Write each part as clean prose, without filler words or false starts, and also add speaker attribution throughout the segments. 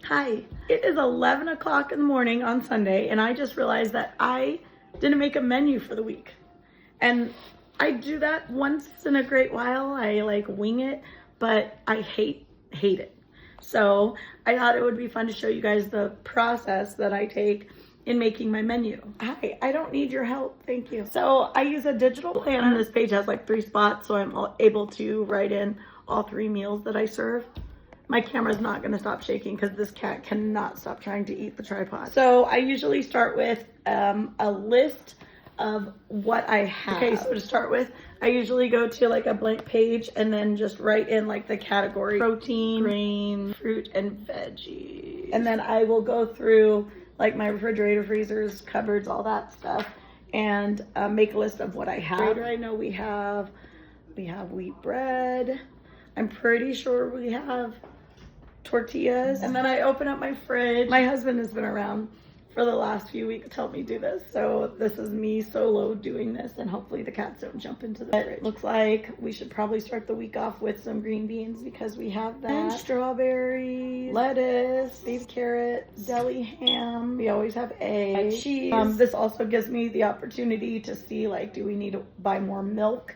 Speaker 1: Hi, it is 11 o'clock in the morning on Sunday, and I just realized that I didn't make a menu for the week. And I do that once in a great while. I like wing it, but I hate it. So I thought it would be fun to show you guys the process that I take in making my menu. Hi, I don't need your help, thank you. So I use a digital planner. This page has like 3 spots, so I'm able to write in all 3 meals that I serve. My camera's not gonna stop shaking because this cat cannot stop trying to eat the tripod. So I usually start with a list of what I have. Okay, so to start with, I usually go to like a blank page and then just write in like the category: protein, grain, fruit, and veggies. And then I will go through like my refrigerator, freezers, cupboards, all that stuff, and make a list of what I have. I know we have wheat bread. I'm pretty sure we have tortillas. And then I open up my fridge. My husband has been around for the last few weeks to help me do this. So this is me solo doing this, and hopefully the cats don't jump into the fridge. It looks like we should probably start the week off with some green beans because we have that. And strawberries, lettuce, baby carrots, deli ham. We always have eggs, cheese. This also gives me the opportunity to see like, do we need to buy more milk?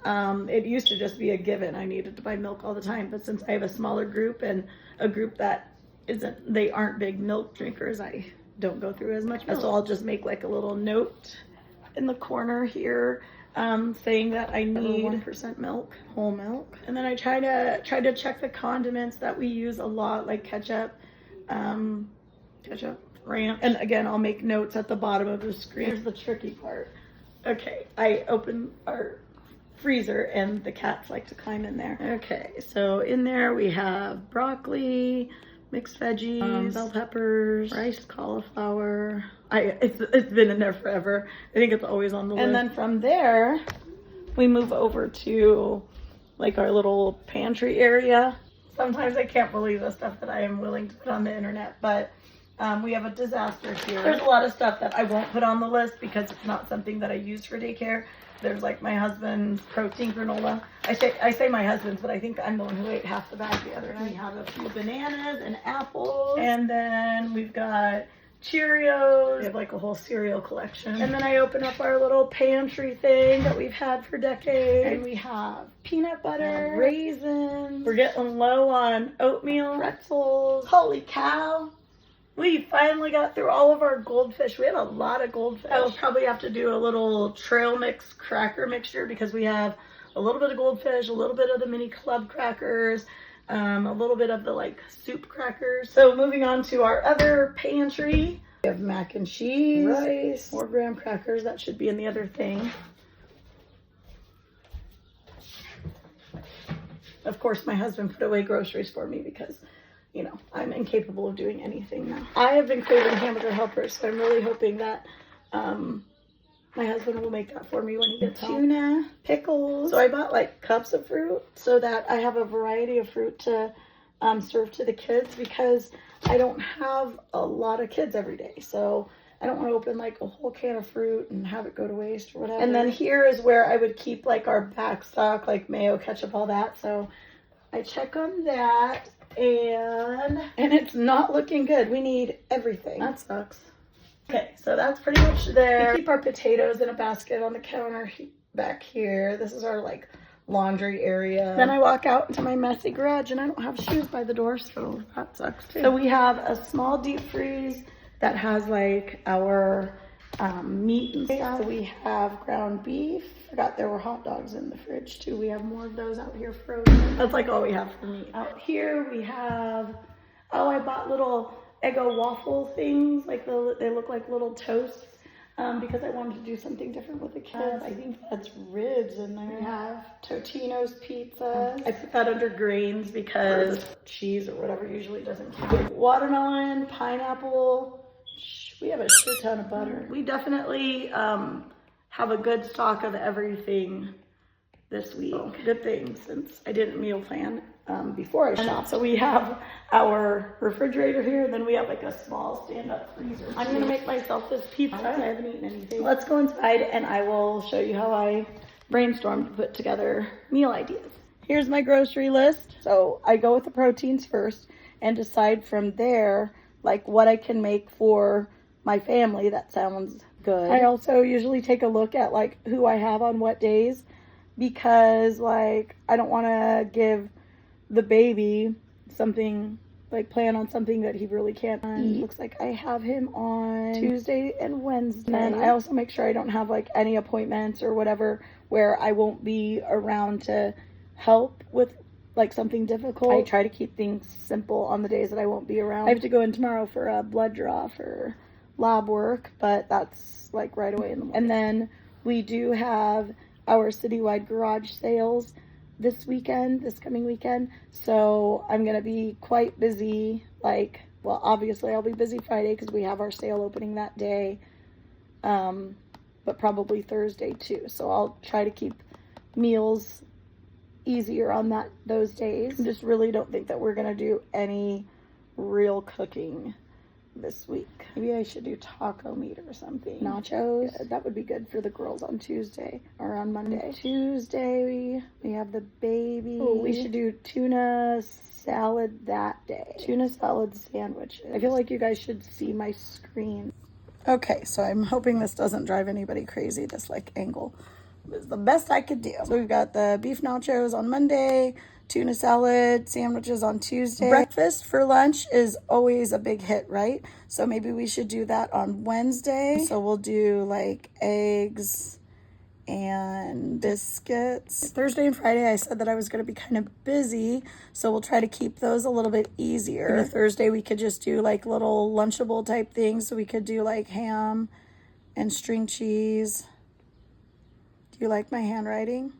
Speaker 1: It used to just be a given. I needed to buy milk all the time, but since I have a smaller group and a group that they aren't big milk drinkers, I don't go through as much milk. So I'll just make like a little note in the corner here saying that I need 1% milk, whole milk. And then I try to check the condiments that we use a lot, like ketchup, ranch. And again, I'll make notes at the bottom of the screen. Here's the tricky part. Okay, I open our freezer and the cats like to climb in there. Okay, so in there we have broccoli, mixed veggies, bell peppers, rice, cauliflower. It's been in there forever. I think it's always on the list. And then from there, we move over to like our little pantry area. Sometimes I can't believe the stuff that I am willing to put on the internet, but we have a disaster here. There's a lot of stuff that I won't put on the list because it's not something that I use for daycare. There's like my husband's protein granola. I say my husband's, but I think I'm the one who ate half the bag the other night. We have a few bananas and apples. And then we've got Cheerios. We have like a whole cereal collection. And then I open up our little pantry thing that we've had for decades. And we have peanut butter, raisins. We're getting low on oatmeal, pretzels. Holy cow. We finally got through all of our goldfish. We had a lot of goldfish. I'll probably have to do a little trail mix cracker mixture because we have a little bit of goldfish, a little bit of the mini club crackers, a little bit of the like soup crackers. So moving on to our other pantry, we have mac and cheese, rice, 4 graham crackers. That should be in the other thing. Of course, my husband put away groceries for me because, you know, I'm incapable of doing anything now. I have been craving hamburger helpers, so I'm really hoping that my husband will make that for me when he gets home. Tuna, pickles. So I bought like cups of fruit so that I have a variety of fruit to serve to the kids because I don't have a lot of kids every day. So I don't want to open like a whole can of fruit and have it go to waste or whatever. And then here is where I would keep like our back stock, like mayo, ketchup, all that. So I check on that. And it's not looking good. We need everything. That sucks. Okay, so that's pretty much there. We keep our potatoes in a basket on the counter back here. This is our like laundry area. Then I walk out into my messy garage and I don't have shoes by the door, so that sucks too. So we have a small deep freeze that has like our meat and stuff. So we have ground beef. Forgot there were hot dogs in the fridge too. We have more of those out here frozen. That's like all we have for meat. Out here we have, I bought little Eggo waffle things. Like they look like little toasts because I wanted to do something different with the kids. I think that's ribs in there. We have Totino's pizza. I put that under grains because cheese or whatever usually doesn't count. Watermelon, pineapple. We have a shit ton of butter. We definitely have a good stock of everything this week. Good thing since I didn't meal plan before I shopped. So we have our refrigerator here, and then we have like a small stand-up freezer. I'm gonna make myself this pizza. I haven't eaten anything. Let's go inside and I will show you how I brainstormed to put together meal ideas. Here's my grocery list. So I go with the proteins first. and decide from there, like, what I can make for my family that sounds good. I also usually take a look at, like, who I have on what days, because, like, I don't want to give the baby something, like, plan on something that he really can't eat. Looks like I have him on Tuesday and Wednesday. And I also make sure I don't have, like, any appointments or whatever where I won't be around to help with, like, something difficult. I try to keep things simple on the days that I won't be around. I have to go in tomorrow for a blood draw for lab work, but that's, like, right away in the morning. And then we do have our citywide garage sales this coming weekend, so I'm gonna be quite busy. Like, well, obviously I'll be busy Friday because we have our sale opening that day, but probably Thursday too, so I'll try to keep meals easier on those days. I just really don't think that we're gonna do any real cooking this week. Maybe I should do taco meat or something. Nachos. Yeah, that would be good for the girls on Tuesday or on Monday. On Tuesday we have the baby. Oh, we should do tuna salad that day. Tuna salad sandwiches. I feel like you guys should see my screen. Okay, so I'm hoping this doesn't drive anybody crazy, this, like, angle. It was the best I could do. So we've got the beef nachos on Monday, tuna salad sandwiches on Tuesday. Breakfast for lunch is always a big hit, right? So maybe we should do that on Wednesday. So we'll do, like, eggs and biscuits. Thursday and Friday I said that I was going to be kind of busy, so we'll try to keep those a little bit easier. Maybe Thursday we could just do, like, little Lunchable type things. So we could do, like, ham and string cheese. Do you like my handwriting?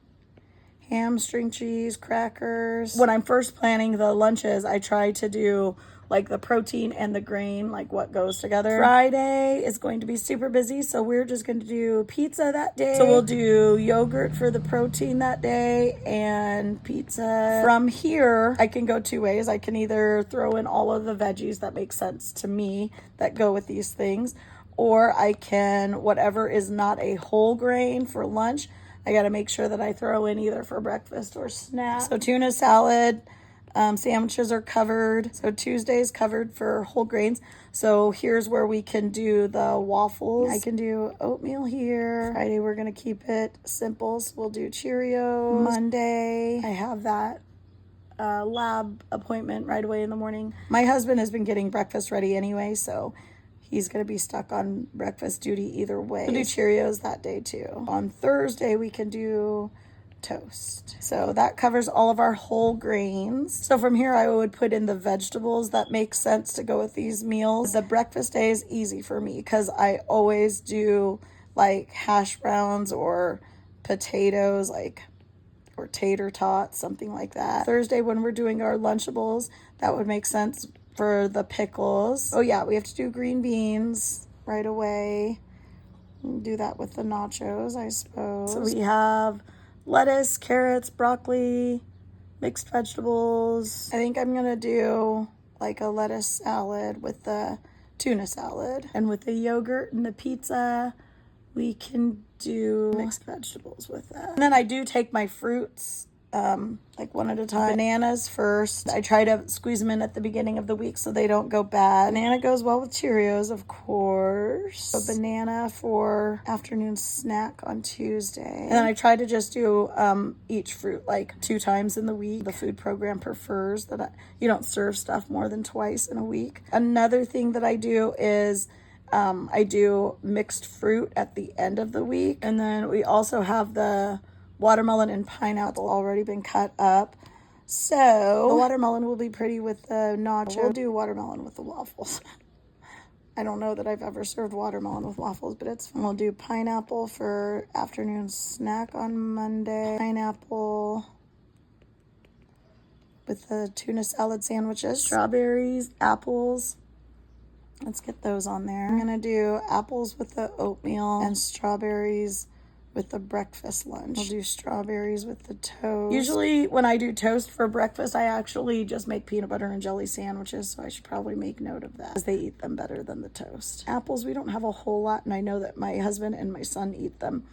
Speaker 1: Ham, string cheese, crackers. When I'm first planning the lunches, I try to do, like, the protein and the grain, like, what goes together. Friday is going to be super busy, so we're just going to do pizza that day. So we'll do yogurt for the protein that day and pizza. From here, I can go two ways. I can either throw in all of the veggies that make sense to me that go with these things, or I can, whatever is not a whole grain for lunch, I got to make sure that I throw in either for breakfast or snack. So tuna salad, sandwiches are covered. So Tuesday's covered for whole grains. So here's where we can do the waffles. I can do oatmeal here. Friday we're going to keep it simple. So we'll do Cheerios. Monday I have that lab appointment right away in the morning. My husband has been getting breakfast ready anyway, so he's going to be stuck on breakfast duty either way. We'll do Cheerios that day too. On Thursday, we can do toast. So that covers all of our whole grains. So from here, I would put in the vegetables that make sense to go with these meals. The breakfast day is easy for me because I always do, like, hash browns or potatoes, like, or tater tots, something like that. Thursday, when we're doing our Lunchables, that would make sense for the pickles. Oh yeah, we have to do green beans right away. We'll do that with the nachos, I suppose. So we have lettuce, carrots, broccoli, mixed vegetables. I think I'm gonna do, like, a lettuce salad with the tuna salad. And with the yogurt and the pizza, we can do mixed vegetables with that. And then I do take my fruits, like, one at a time. Bananas first. I try to squeeze them in at the beginning of the week so they don't go bad. Banana goes well with Cheerios, of course. A banana for afternoon snack on Tuesday. And then I try to just do each fruit, like, 2 times in the week. The food program prefers that you don't serve stuff more than twice in a week. Another thing that I do is I do mixed fruit at the end of the week. And then we also have the watermelon and pineapple already been cut up. So the watermelon will be pretty with the nacho. We'll do watermelon with the waffles. I don't know that I've ever served watermelon with waffles, but it's fun. We'll do pineapple for afternoon snack on Monday. Pineapple with the tuna salad sandwiches. Strawberries, apples. Let's get those on there. I'm gonna do apples with the oatmeal and strawberries with the breakfast lunch. I'll do strawberries with the toast. Usually when I do toast for breakfast, I actually just make peanut butter and jelly sandwiches, so I should probably make note of that because they eat them better than the toast. Apples, we don't have a whole lot, and I know that my husband and my son eat them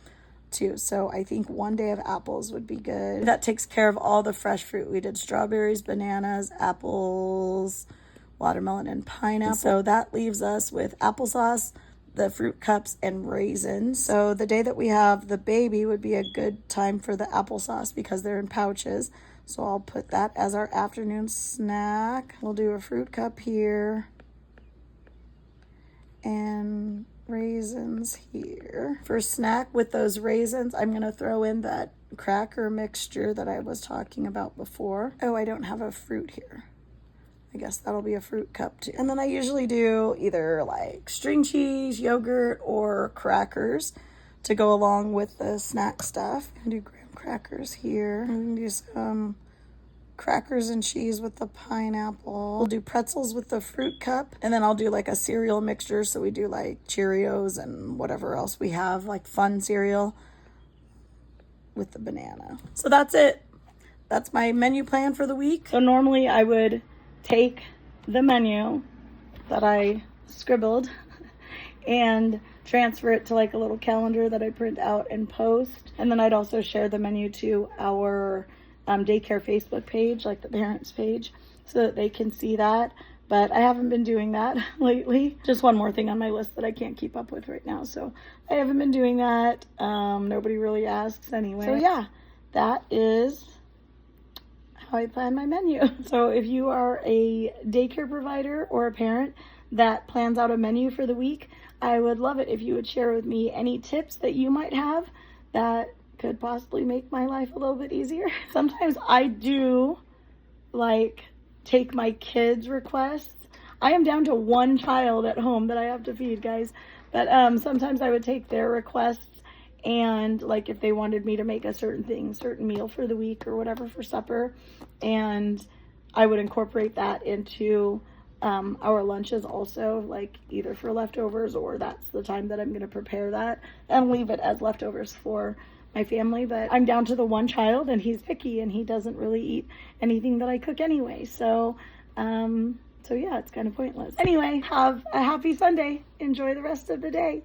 Speaker 1: too, so I think one day of apples would be good. That takes care of all the fresh fruit. We did strawberries, bananas, apples, watermelon and pineapple. So that leaves us with applesauce, the fruit cups, and raisins. So the day that we have the baby would be a good time for the applesauce because they're in pouches. So I'll put that as our afternoon snack. We'll do a fruit cup here and raisins here. For snack with those raisins, I'm gonna throw in that cracker mixture that I was talking about before. Oh, I don't have a fruit here. I guess that'll be a fruit cup too. And then I usually do either like string cheese, yogurt, or crackers to go along with the snack stuff. I'm gonna do graham crackers here. I'm gonna do some crackers and cheese with the pineapple. We'll do pretzels with the fruit cup, and then I'll do like a cereal mixture. So we do like Cheerios and whatever else we have, like fun cereal with the banana. So that's it. That's my menu plan for the week. So normally I would take the menu that I scribbled and transfer it to like a little calendar that I print out and post. And then I'd also share the menu to our daycare Facebook page, like the parents page, so that they can see that. But I haven't been doing that lately. Just one more thing on my list that I can't keep up with right now. So I haven't been doing that. Nobody really asks anyway. So yeah, that is how I plan my menu. So if you are a daycare provider or a parent that plans out a menu for the week, I would love it if you would share with me any tips that you might have that could possibly make my life a little bit easier. Sometimes I do like take my kids' requests. I am down to one child at home that I have to feed, guys. But sometimes I would take their requests, and like if they wanted me to make a certain meal for the week or whatever for supper, and I would incorporate that into our lunches also, like either for leftovers or that's the time that I'm going to prepare that and leave it as leftovers for my family. But I'm down to the one child, and he's picky and he doesn't really eat anything that I cook anyway. So yeah, it's kind of pointless. Anyway, have a happy Sunday. Enjoy the rest of the day.